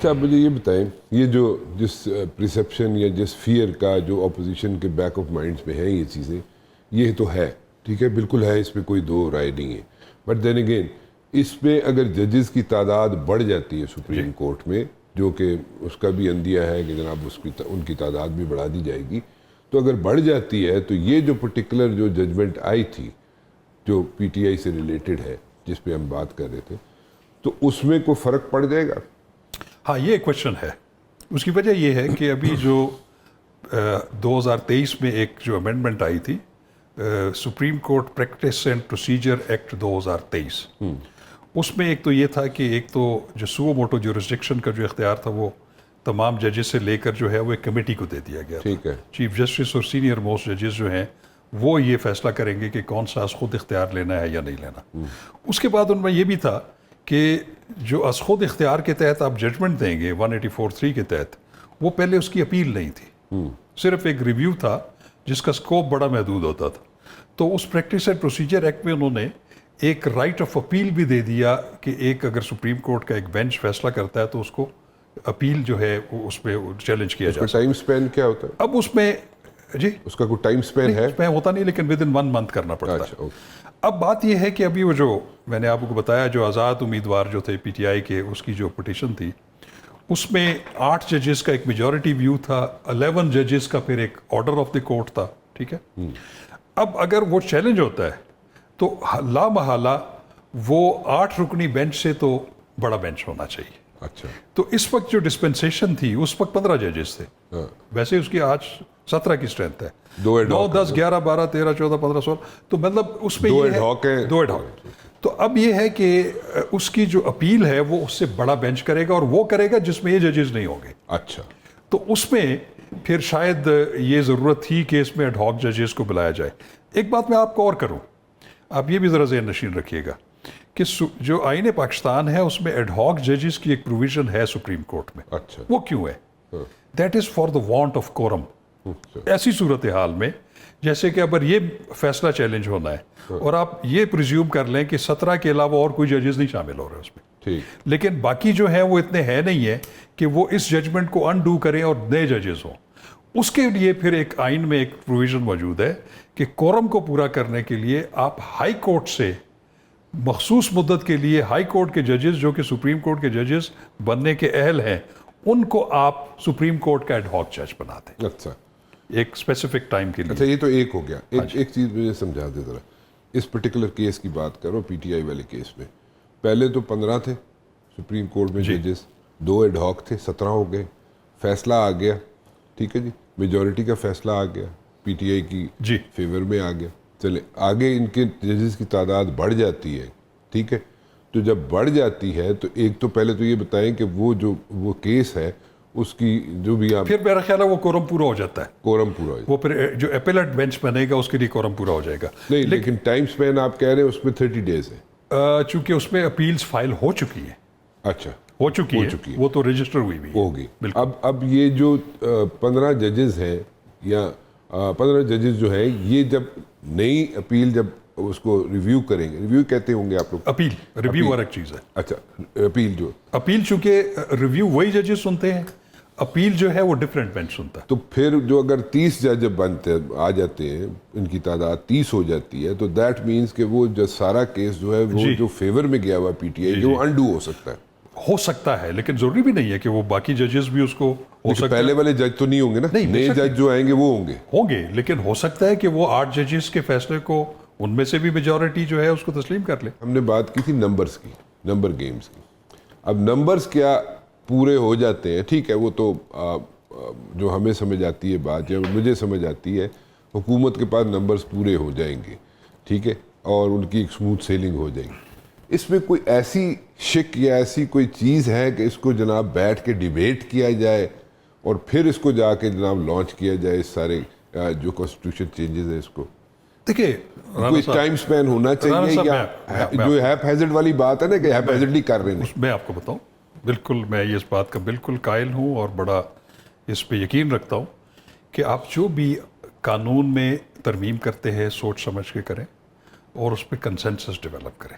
اچھا آپ مجھے یہ بتائیں، یہ جو جس پرسیپشن یا جس فیئر کا جو اپوزیشن کے بیک آف مائنڈس میں ہیں یہ چیزیں، یہ تو ہے، ٹھیک ہے، بالکل ہے، اس میں کوئی دو رائے نہیں ہے، بٹ دین اگین اس میں اگر ججز کی تعداد بڑھ جاتی ہے سپریم کورٹ میں، جو کہ اس کا بھی عندیہ ہے کہ جناب ان کی تعداد بھی بڑھا دی جائے گی، تو اگر بڑھ جاتی ہے تو یہ جو پرٹیکولر جو ججمنٹ آئی تھی جو پی ٹی آئی سے ریلیٹڈ ہے جس پہ ہم بات کر رہے تھے، تو اس میں کوئی فرق پڑ جائے گا؟ ہاں یہ کویشچن ہے. اس کی وجہ یہ ہے کہ ابھی جو 2023 میں ایک جو امینڈمنٹ آئی تھی supreme court practice and procedure act 2023، اس میں ایک تو یہ تھا کہ ایک تو جو سو موٹو جورسڈکشن کا جو اختیار تھا وہ تمام ججز سے لے کر جو ہے وہ ایک کمیٹی کو دے دیا گیا. ٹھیک ہے. چیف جسٹس اور سینئر موسٹ ججز جو ہیں وہ یہ فیصلہ کریں گے کہ کون سا از خود اختیار لینا ہے یا نہیں لینا. اس کے بعد ان میں یہ بھی تھا کہ جو از خود اختیار کے تحت آپ ججمنٹ دیں گے 184(3) کے تحت، وہ پہلے اس کی اپیل نہیں تھی، صرف ایک ریویو تھا جس کا سکوپ بڑا محدود ہوتا تھا. تو اس پریکٹس اینڈ پروسیجر ایکٹ میں انہوں نے ایک رائٹ آف اپیل بھی دے دیا کہ ایک اگر سپریم کورٹ کا ایک بینچ فیصلہ کرتا ہے تو اس کو اپیل جو ہے اس پہ چیلنج کیا جائے. ٹائم سپین کیا ہوتا ہے اب اس میں جی اس کا کوئی ٹائم سپین ہے؟ میں ہوتا نہیں، لیکن ود ان 1 month کرنا پڑتا ہے. اب بات یہ ہے کہ ابھی وہ جو میں نے آپ کو بتایا جو آزاد امیدوار جو تھے پی ٹی آئی کے، اس کی جو پٹیشن تھی اس میں 8 ججز کا ایک میجورٹی ویو تھا، 11 ججز کا پھر ایک آرڈر آف دی کورٹ تھا. ٹھیک ہے. اب اگر وہ چیلنج ہوتا ہے تو لا محالہ وہ 8 رکنی بینچ سے تو بڑا بینچ ہونا چاہیے. اچھا. تو اس وقت جو ڈسپنسیشن تھی اس وقت 15 ججز تھے، ویسے اس کی آج 17 کی اسٹرینتھ ہے، 9 10 11 12 13 14 15 16، تو مطلب اس میں یہ ہے 2 ایڈ ہاک. تو اب یہ ہے کہ اس کی جو اپیل ہے وہ اس سے بڑا بینچ کرے گا، اور وہ کرے گا جس میں یہ ججز نہیں ہوں گے. اچھا. تو اس میں پھر شاید یہ ضرورت تھی کہ اس میں ایڈ ہاک ججز کو بلایا جائے. ایک بات میں آپ کو اور کروں، آپ یہ بھی ذرا ذہن نشین رکھیے گا کہ جو آئین پاکستان ہے اس میں ایڈ ہاک ججز کی ایک پروویژن ہے سپریم کورٹ میں. اچھا. وہ کیوں ہے؟ That is for the want of quorum. ایسی صورتحال میں جیسے کہ اگر یہ فیصلہ چیلنج ہونا ہے اور آپ یہ پریزیوم کر لیں کہ 17 کے علاوہ اور کوئی ججز نہیں شامل ہو رہے اس میں، لیکن باقی جو ہیں وہ اتنے ہیں نہیں ہیں کہ وہ اس ججمنٹ کو انڈو کریں اور نئے ججز ہوں، اس کے لیے پھر ایک آئین میں ایک پروویژن موجود ہے کہ کورم کو پورا کرنے کے لیے آپ ہائی کورٹ سے مخصوص مدت کے لیے ہائی کورٹ کے ججز جو کہ سپریم کورٹ کے ججز بننے کے اہل ہیں ان کو آپ سپریم کورٹ کا ایڈ ہاک جج بنا دیں. اچھا. ایک اسپیسیفک ٹائم کے لیے. اچھا یہ تو ایک ہو گیا. ایک چیز مجھے سمجھا دے ذرا، اس پرٹیکولر کیس کی بات کرو، پی ٹی آئی والے کیس میں پہلے تو 15 تھے سپریم کورٹ میں ججز، 2 ایڈ ہاک تھے، 17 ہو گئے، فیصلہ آ گیا. ٹھیک ہے جی، میجورٹی کا فیصلہ آ گیا، پی ٹی آئی کی فیور میں آ گیا. چلے آگے ان کے ججز کی تعداد بڑھ جاتی ہے. ٹھیک ہے. تو جب بڑھ جاتی ہے تو ایک تو پہلے تو یہ بتائیں کہ وہ کیس ہے اس کی جو بھی آپ، پھر میرا خیال ہے وہ کورم پورا ہو جاتا ہے. کورم پورا وہ پھر جو اپیلٹ بینچ بنے گا اس کے لیے کورم پورا ہو جائے گا. نہیں لیکن ٹائم سپین آپ کہہ رہے ہیں اس میں 30 ڈیز ہے، چونکہ اس میں اپیلز فائل ہو چکی ہیں. اچھا. ہو چکی ہے وہ تو رجسٹر ہوئی ہوگی. اب یہ جو 15 ججز ہیں یا 15 ججز جو ہیں، یہ جب نئی اپیل جب اس کو ریویو کریں گے، ریویو کہتے ہوں گے آپ لوگ، اپیل ریویو اور ایک چیز ہے. اچھا. اپیل چونکہ ریویو وہی ججز سنتے ہیں، اپیل جو ہے وہ ڈفرینٹ بینچ سنتا ہے. تو پھر جو اگر 30 جج بنتے آ جاتے ہیں، ان کی تعداد 30 ہو جاتی ہے، تو دیٹ مینس کہ وہ جو سارا کیس جو ہے وہ جو فیور میں گیا ہوا پی ٹی آئی جو انڈو ہو سکتا ہے، لیکن ضروری بھی نہیں ہے کہ وہ باقی ججز بھی اس کو ہو سکتا ہے. پہلے والے جج تو نہیں ہوں گے نا، نئے جج جو آئیں گے وہ ہوں گے، لیکن ہو سکتا ہے کہ وہ 8 ججز کے فیصلے کو ان میں سے بھی میجورٹی جو ہے اس کو تسلیم کر لے. ہم نے بات کی تھی نمبرز کی، نمبر گیمز کی. اب نمبرز کیا پورے ہو جاتے ہیں، ٹھیک ہے، وہ تو جو ہمیں سمجھ آتی ہے بات، جو مجھے سمجھ آتی ہے، حکومت کے پاس نمبرز پورے ہو جائیں گے، ٹھیک ہے، اور ان کی ایک اسموتھ سیلنگ ہو جائے گی. اس میں کوئی ایسی شک یا ایسی کوئی چیز ہے کہ اس کو جناب بیٹھ کے ڈیبیٹ کیا جائے اور پھر اس کو جا کے جناب لانچ کیا جائے، اس سارے جو کانسٹیٹیوشن چینجز ہیں اس کو؟ دیکھیے کوئی ٹائم سپین ہونا چاہیے یا جو ہیپ ہیزڈ والی بات ہے نا کہ ہیپ ہیزڈلی کر رہے ہیں؟ میں آپ کو بتاؤں، بالکل میں اس بات کا بالکل قائل ہوں اور بڑا اس پہ یقین رکھتا ہوں کہ آپ جو بھی قانون میں ترمیم کرتے ہیں سوچ سمجھ کے کریں اور اس پہ کنسنسس ڈیولپ کریں.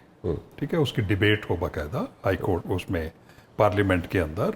ٹھیک ہے، اس کی ڈیبیٹ ہو باقاعدہ ہائی کورٹ، اس میں پارلیمنٹ کے اندر،